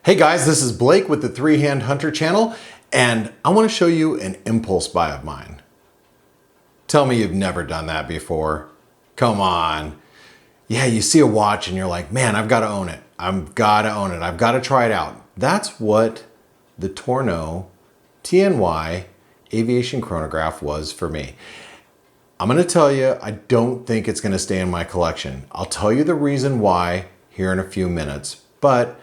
Hey guys, this is Blake with the Three Hand Hunter channel, and I want to show you an impulse buy of mine. Tell me you've never done that before. Come on. Yeah, you see a watch and you're like, man, I've got to own it. I've got to own it. I've got to try it out. That's what the Tourneau TNY aviation chronograph was for me. I'm going to tell you, I don't think it's going to stay in my collection. I'll tell you the reason why here in a few minutes, but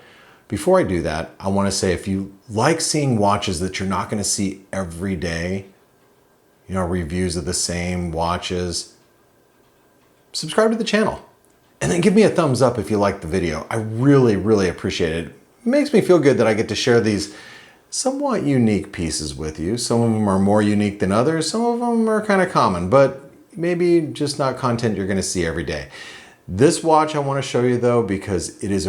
before I do that, I want to say if you like seeing watches that you're not going to see every day, you know, reviews of the same watches, subscribe to the channel. And then give me a thumbs up if you like the video. I really, really appreciate it. It makes me feel good that I get to share these somewhat unique pieces with you. Some of them are more unique than others. Some of them are kind of common, but maybe just not content you're going to see every day. This watch I want to show you though, because it's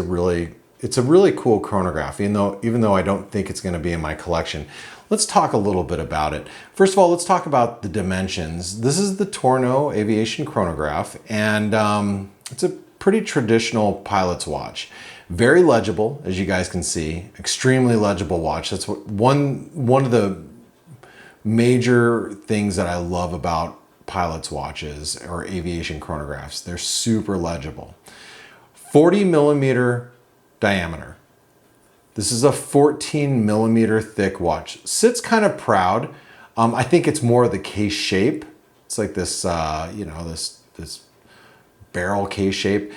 a really cool chronograph, even though I don't think it's going to be in my collection. Let's talk a little bit about it. First of all, let's talk about the dimensions. This is the Tourneau aviation chronograph, and it's a pretty traditional pilot's watch. Very legible, as you guys can see. Extremely legible watch. That's what one of the major things that I love about pilot's watches or aviation chronographs. They're super legible. 40 millimeter diameter. This is a 14 millimeter thick watch. Sits kind of proud. I think it's more of the case shape. It's like this, this barrel case shape.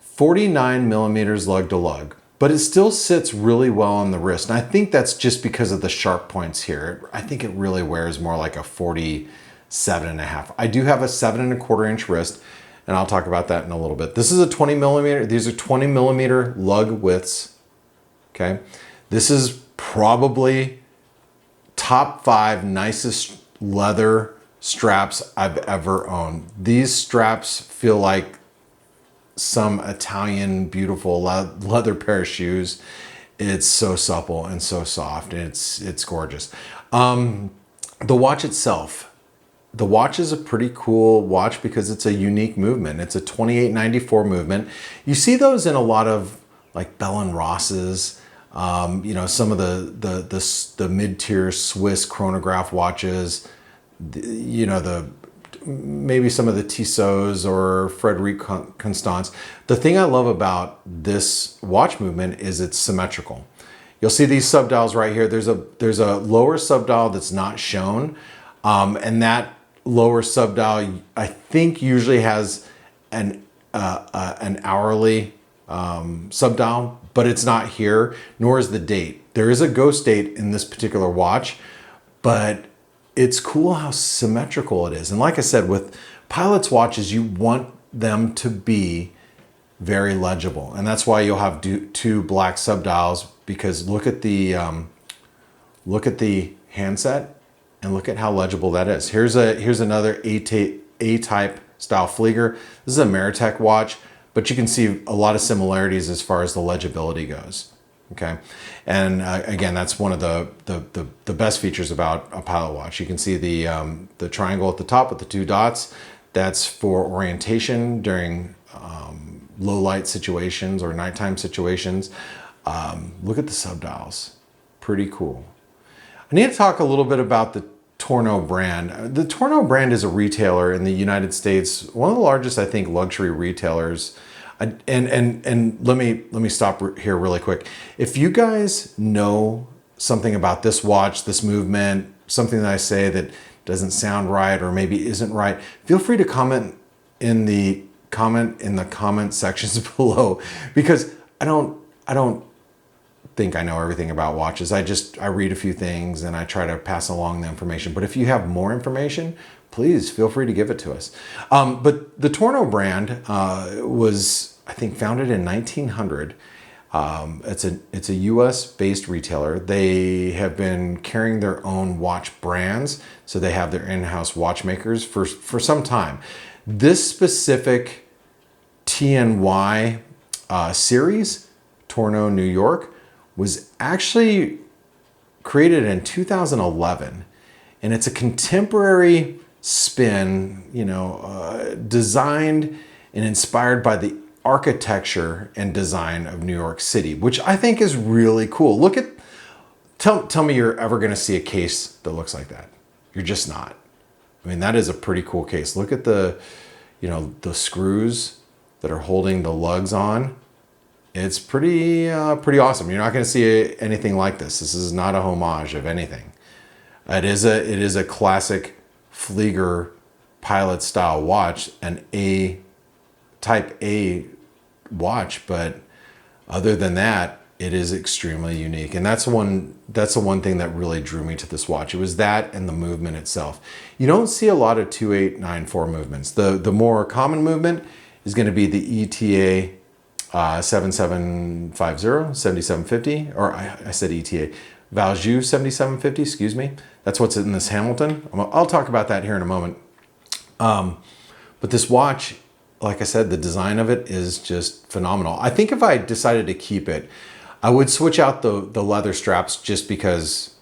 49 millimeters lug to lug, but it still sits really well on the wrist. And I think that's just because of the sharp points here. I think it really wears more like a 47.5. I do have a 7.25 inch wrist, and I'll talk about that in a little bit. This is a 20 millimeter, these are 20 millimeter lug widths, okay? This is probably top 5 nicest leather straps I've ever owned. These straps feel like some Italian beautiful leather pair of shoes. It's so supple and so soft, and it's gorgeous. The watch itself. The watch is a pretty cool watch because it's a unique movement. It's a 2894 movement. You see those in a lot of like Bell & Ross's, you know, some of the mid-tier Swiss chronograph watches, maybe some of the Tissot's or Frederic Constance. The thing I love about this watch movement is it's symmetrical. You'll see these subdials right here. There's a lower subdial that's not shown, and that lower subdial I think usually has an hourly subdial, but it's not here, nor is the date. There is a ghost date in this particular watch, but it's cool how symmetrical it is. And like I said, with pilot's watches, you want them to be very legible, and that's why you'll have two black subdials, because look at the handset and look at how legible that is. Here's another A-type style Flieger. This is a Meritech watch, but you can see a lot of similarities as far as the legibility goes. Okay, and again, that's one of the best features about a pilot watch. You can see the triangle at the top with the 2 dots. That's for orientation during low light situations or nighttime situations. Look at the subdials, pretty cool. I need to talk a little bit about the Tourneau brand. The Tourneau brand is a retailer in the United States, one of the largest, I think, luxury retailers. And let me stop here really quick. If you guys know something about this watch, this movement, something that I say that doesn't sound right or maybe isn't right, feel free to comment in the comment sections below, because I don't think I know everything about watches. I read a few things and I try to pass along the information. But if you have more information, please feel free to give it to us. But the Tourneau brand was, I think, founded in 1900. It's a US based retailer. They have been carrying their own watch brands, so they have their in-house watchmakers for some time. This specific TNY series, Tourneau New York, was actually created in 2011, and it's a contemporary spin, designed and inspired by the architecture and design of New York City, which I think is really cool. Look at, tell me you're ever gonna see a case that looks like that. You're just not. I mean, that is a pretty cool case. Look at the, you know, the screws that are holding the lugs on. It's pretty awesome. You're not gonna see anything like this. This is not a homage of anything. It is a classic Flieger pilot style watch, an A type A watch, but other than that, it is extremely unique. And that's the one thing that really drew me to this watch. It was that and the movement itself. You don't see a lot of 2894 movements. The more common movement is going to be the ETA 7750, 7750, or I said ETA, Value 7750, excuse me. That's what's in this Hamilton. I'll talk about that here in a moment. But this watch, like I said, the design of it is just phenomenal. I think if I decided to keep it, I would switch out the leather straps just because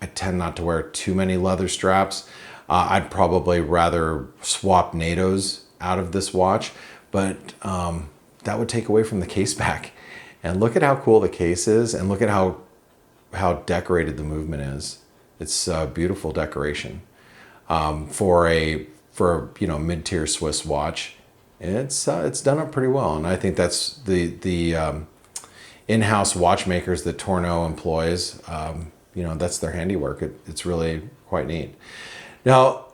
I tend not to wear too many leather straps. I'd probably rather swap NATOs out of this watch, but that would take away from the case back. And look at how cool the case is, and look at how decorated the movement is. It's a beautiful decoration. For you know, mid-tier Swiss watch, it's done up pretty well, and I think that's the in-house watchmakers that Tourneau employs. You know, that's their handiwork. It's really quite neat. Now,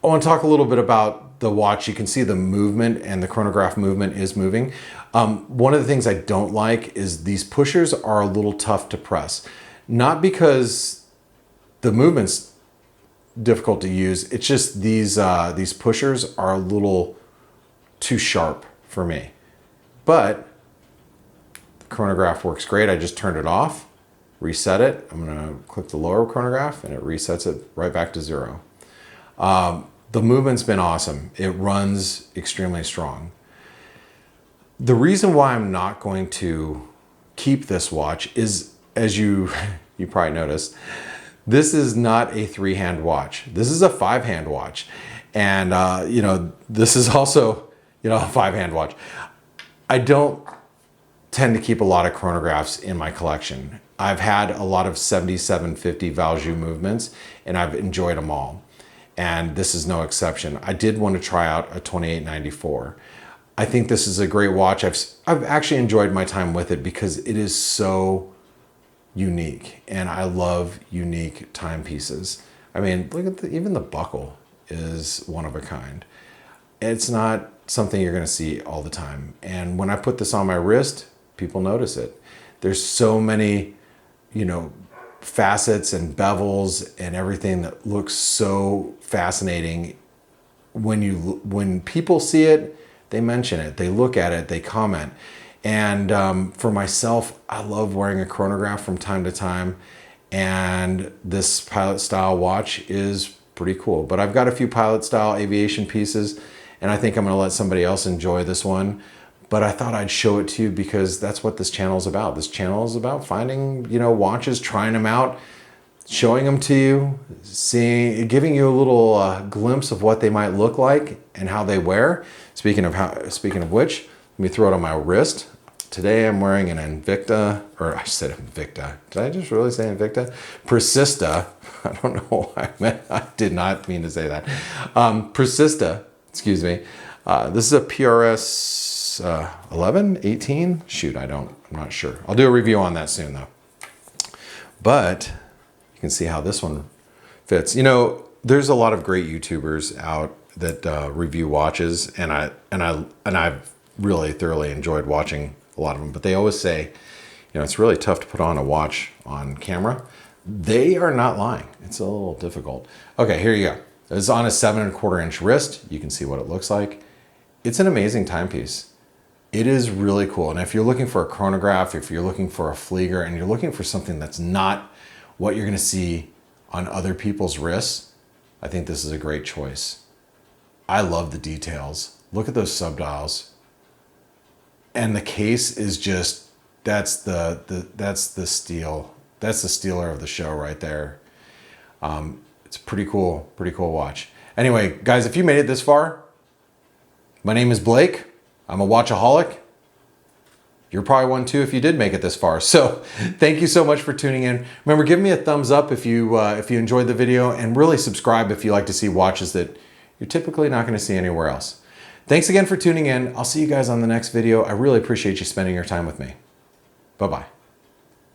I want to talk a little bit about the watch. You can see the movement, and the chronograph movement is moving. One of the things I don't like is these pushers are a little tough to press. Not because the movement's difficult to use, it's just these pushers are a little too sharp for me. But the chronograph works great. I just turned it off, reset it. I'm gonna click the lower chronograph and it resets it right back to 0. The movement's been awesome. It runs extremely strong. The reason why I'm not going to keep this watch is, as you probably noticed, this is not a 3-hand watch. This is a 5-hand watch. And, you know, this is also, you know, a 5-hand watch. I don't tend to keep a lot of chronographs in my collection. I've had a lot of 7750 Value movements, and I've enjoyed them all. And this is no exception. I did want to try out a 2894. I think this is a great watch. I've actually enjoyed my time with it because it is so unique, and I love unique timepieces. I mean, look at even the buckle is one of a kind. It's not something you're going to see all the time. And when I put this on my wrist, people notice it. There's so many, you know, facets and bevels and everything that looks so fascinating. When people see it, they mention it, they look at it, they comment. And for myself, I love wearing a chronograph from time to time, and this pilot style watch is pretty cool. But I've got a few pilot style aviation pieces, and I think I'm gonna let somebody else enjoy this one. But I thought I'd show it to you because that's what this channel is about. This channel is about finding, you know, watches, trying them out, showing them to you, giving you a little glimpse of what they might look like and how they wear. Speaking of which, let me throw it on my wrist. Today I'm wearing an Invicta, or I said Invicta. Did I just really say Invicta? Persista. I don't know why I meant. I did not mean to say that. Persista, excuse me. This is a PRS 11, 18? Shoot, I'm not sure. I'll do a review on that soon though. But you can see how this one fits. You know, there's a lot of great YouTubers out that review watches, and I've really thoroughly enjoyed watching a lot of them, but they always say, you know, it's really tough to put on a watch on camera. They are not lying. It's a little difficult. Okay, here you go. It's on a 7¼ inch wrist. You can see what it looks like. It's an amazing timepiece. It is really cool. And if you're looking for a chronograph, if you're looking for a Flieger, and you're looking for something that's not what you're gonna see on other people's wrists, I think this is a great choice. I love the details. Look at those subdials. And the case is just, that's the steel. That's the stealer of the show right there. It's a pretty cool watch. Anyway, guys, if you made it this far, my name is Blake. I'm a watchaholic. you're probably one too if you did make it this far. So thank you so much for tuning in. Remember, give me a thumbs up if you enjoyed the video, and really subscribe if you like to see watches that you're typically not going to see anywhere else. Thanks again for tuning in. I'll see you guys on the next video. I really appreciate you spending your time with me. Bye-bye.